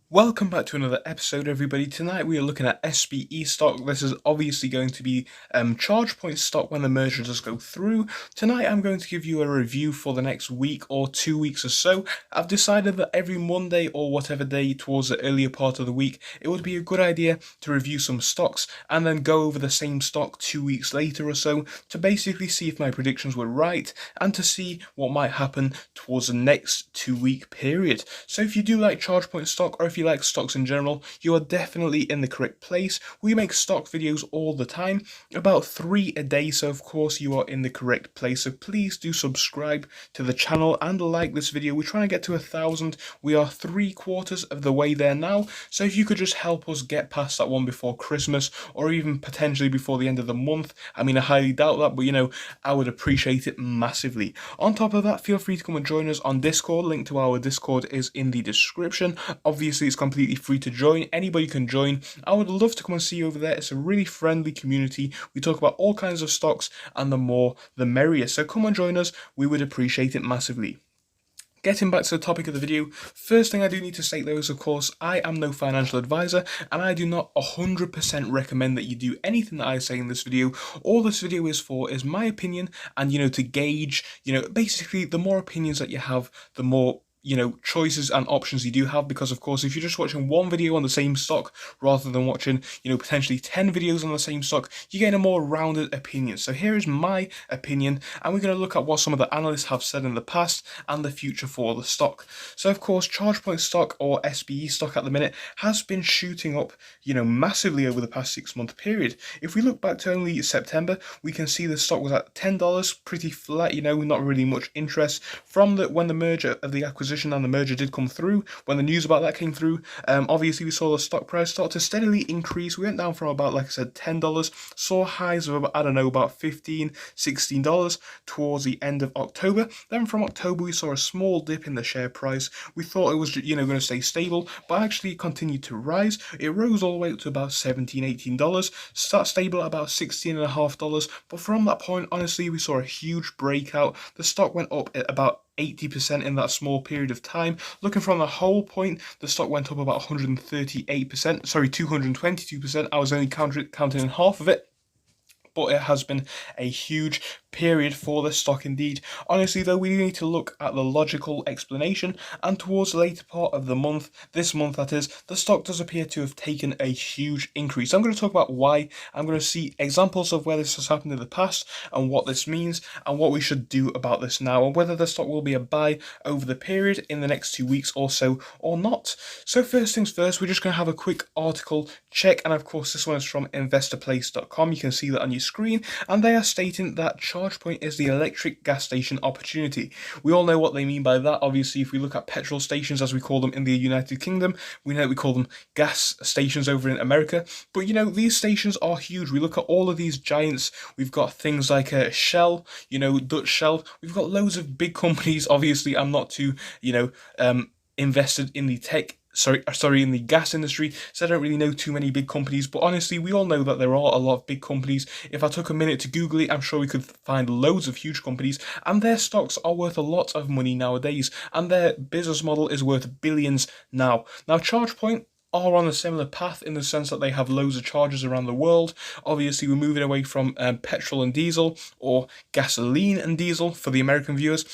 Welcome back to another episode, everybody. Tonight we are looking at SBE stock. This is obviously going to be Chargepoint stock when the merger does go through. Tonight I'm going to give you a review for the next week or 2 weeks or so. I've decided that every Monday or whatever day towards the earlier part of the week, it would be a good idea to review some stocks and then go over the same stock 2 weeks later or so to basically see if my predictions were right and to see what might happen towards the next 2 week period. So if you do like Chargepoint stock, or if you like stocks in general, you are definitely in the correct place. We make stock videos all the time, about 3 a day, so of course you are in the correct place. So please do subscribe to the channel and like this video. We're trying to get to 1,000. We are 3/4 of the way there now, so if you could just help us get past that one before Christmas, or even potentially before the end of the month. I mean, I highly doubt that, but I would appreciate it massively. On top of that, feel free to come and join us on Discord. Link to our Discord is in the description. Obviously, it's completely free to join. Anybody can join. I would love to come and see you over there. It's a really friendly community. We talk about all kinds of stocks, and the more the merrier. So come and join us. We would appreciate it massively. Getting back to the topic of the video, first thing I do need to state though is, of course, I am no financial advisor, and I do not 100% recommend that you do anything that I say in this video. All this video is for is my opinion, and to gauge, basically the more opinions that you have, the more choices and options you do have, because of course if you're just watching one video on the same stock rather than watching potentially 10 videos on the same stock, you get a more rounded opinion. So here is my opinion, and we're going to look at what some of the analysts have said in the past and the future for the stock. So of course Chargepoint stock, or SBE stock at the minute, has been shooting up massively over the past 6 month period. If we look back to only September, we can see the stock was at $10, pretty flat, not really much interest from when the merger of the acquisition and the merger did come through. When the news about that came through, obviously we saw the stock price start to steadily increase. We went down from about, like I said, $10, saw highs of about, I don't know, about $15, $16 towards the end of October. Then from October we saw a small dip in the share price. We thought it was going to stay stable, but actually it continued to rise. It rose all the way up to about $17, $18, start stable at about $16.50. But from that point, honestly, we saw a huge breakout. The stock went up at about 80% in that small period of time. Looking from the whole point, the stock went up about 138%, sorry, 222%. I was only counting in half of it, but it has been a huge period for the stock indeed. Honestly though, we need to look at the logical explanation, and towards the later part of the month, this month that is, the stock does appear to have taken a huge increase. I'm going to talk about why. I'm going to see examples of where this has happened in the past and what this means and what we should do about this now, and whether the stock will be a buy over the period in the next 2 weeks or so or not. So first things first, we're just going to have a quick article check, and of course this one is from investorplace.com. You can see that on your screen, and they are stating that Chargepoint is the electric gas station opportunity. We all know what they mean by that. Obviously, if we look at petrol stations, as we call them in the United Kingdom, we know we call them gas stations over in America. But these stations are huge. We look at all of these giants. We've got things like Shell, Dutch Shell. We've got loads of big companies. Obviously, I'm not too, invested in the in the gas industry, so I don't really know too many big companies, but honestly we all know that there are a lot of big companies. If I took a minute to Google it, I'm sure we could find loads of huge companies, and their stocks are worth a lot of money nowadays, and their business model is worth billions now. Chargepoint are on a similar path in the sense that they have loads of chargers around the world. Obviously we're moving away from petrol and diesel, or gasoline and diesel for the American viewers,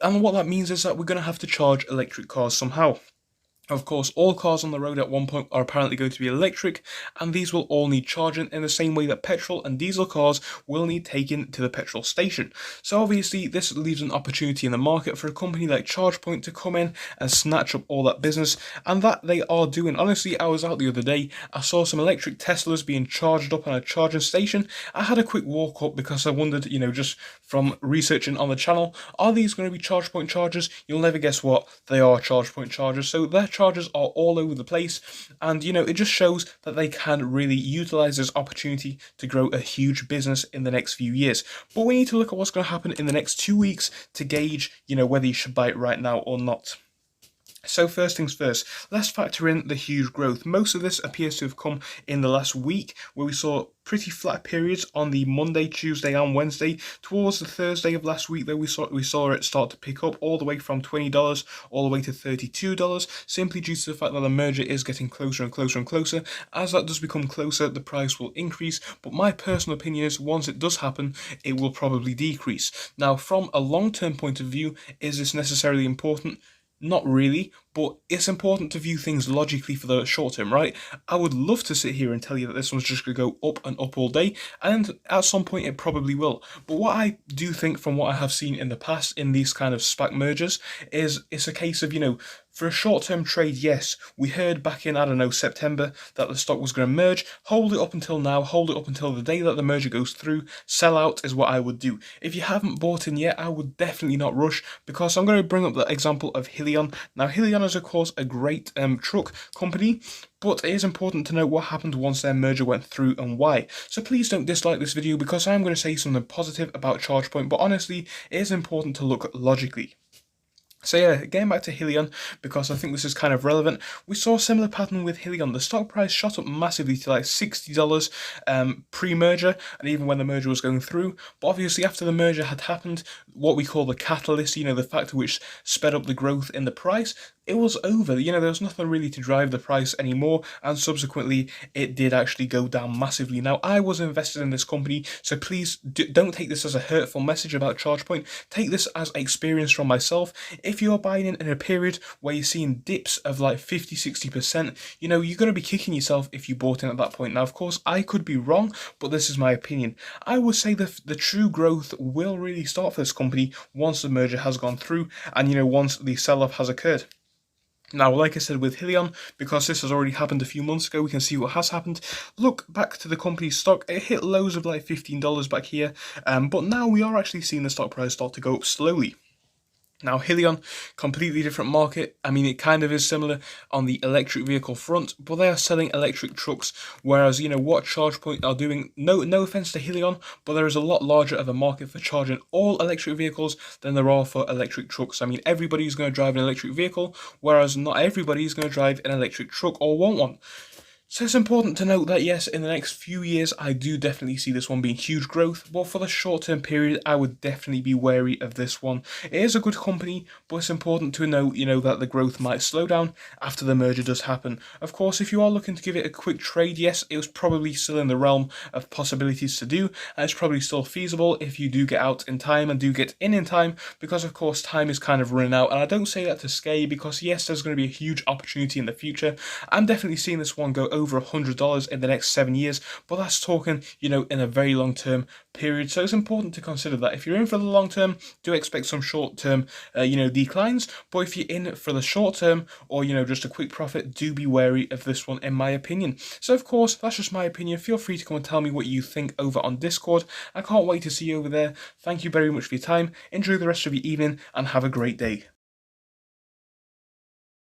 and what that means is that we're going to have to charge electric cars somehow. Of course, all cars on the road at one point are apparently going to be electric, and these will all need charging in the same way that petrol and diesel cars will need taken to the petrol station. So obviously this leaves an opportunity in the market for a company like Chargepoint to come in and snatch up all that business, and that they are doing. Honestly, I was out the other day, I saw some electric Teslas being charged up on a charging station. I had a quick walk up because I wondered, just from researching on the channel, are these going to be Chargepoint chargers? You'll never guess what, they are Chargepoint chargers. So they're chargers are all over the place, and it just shows that they can really utilize this opportunity to grow a huge business in the next few years. But we need to look at what's going to happen in the next 2 weeks to gauge whether you should buy it right now or not. So first things first, let's factor in the huge growth. Most of this appears to have come in the last week, where we saw pretty flat periods on the Monday, Tuesday, and Wednesday. Towards the Thursday of last week, though, we saw it start to pick up all the way from $20 all the way to $32, simply due to the fact that the merger is getting closer and closer and closer. As that does become closer, the price will increase, but my personal opinion is once it does happen, it will probably decrease. Now, from a long-term point of view, is this necessarily important? Not really, but it's important to view things logically for the short term, right? I would love to sit here and tell you that this one's just going to go up and up all day, and at some point it probably will. But what I do think from what I have seen in the past in these kind of SPAC mergers is it's a case of, for a short-term trade, yes, we heard back in, I don't know, September that the stock was going to merge. Hold it up until now, hold it up until the day that the merger goes through. Sell out is what I would do. If you haven't bought in yet, I would definitely not rush, because I'm going to bring up the example of Helion. Now, Helion is, of course, a great truck company, but it is important to note what happened once their merger went through and why. So please don't dislike this video, because I'm going to say something positive about Chargepoint, but honestly, it is important to look logically. So yeah, getting back to Helion, because I think this is kind of relevant, we saw a similar pattern with Helion. The stock price shot up massively to like $60 pre-merger, and even when the merger was going through. But obviously after the merger had happened, what we call the catalyst, the factor which sped up the growth in the price, it was over. There was nothing really to drive the price anymore, and subsequently it did actually go down massively. Now, I was invested in this company, so please don't take this as a hurtful message about Chargepoint. Take this as experience from myself. If you're buying in a period where you're seeing dips of like 50-60%, you're going to be kicking yourself if you bought in at that point. Now, of course, I could be wrong, but this is my opinion. I would say the true growth will really start for this company once the merger has gone through and, once the sell-off has occurred. Now, like I said with Helion, because this has already happened a few months ago, we can see what has happened. Look back to the company's stock, it hit lows of like $15 back here, but now we are actually seeing the stock price start to go up slowly. Now, Helion, completely different market. I mean, it kind of is similar on the electric vehicle front, but they are selling electric trucks, whereas, what Chargepoint are doing, no offense to Helion, but there is a lot larger of a market for charging all electric vehicles than there are for electric trucks. I mean, everybody's going to drive an electric vehicle, whereas not everybody is going to drive an electric truck or want one. So it's important to note that yes, in the next few years, I do definitely see this one being huge growth, but for the short-term period, I would definitely be wary of this one. It is a good company, but it's important to note, that the growth might slow down after the merger does happen. Of course, if you are looking to give it a quick trade, yes, it was probably still in the realm of possibilities to do, and it's probably still feasible if you do get out in time and do get in time, because of course, time is kind of running out, and I don't say that to scare you, because yes, there's going to be a huge opportunity in the future. I'm definitely seeing this one go over $100 in the next 7 years, but that's talking, in a very long term period. So it's important to consider that if you're in for the long term, do expect some short term, declines. But if you're in for the short term or, just a quick profit, do be wary of this one, in my opinion. So of course, that's just my opinion. Feel free to come and tell me what you think over on Discord. I can't wait to see you over there. Thank you very much for your time. Enjoy the rest of your evening and have a great day.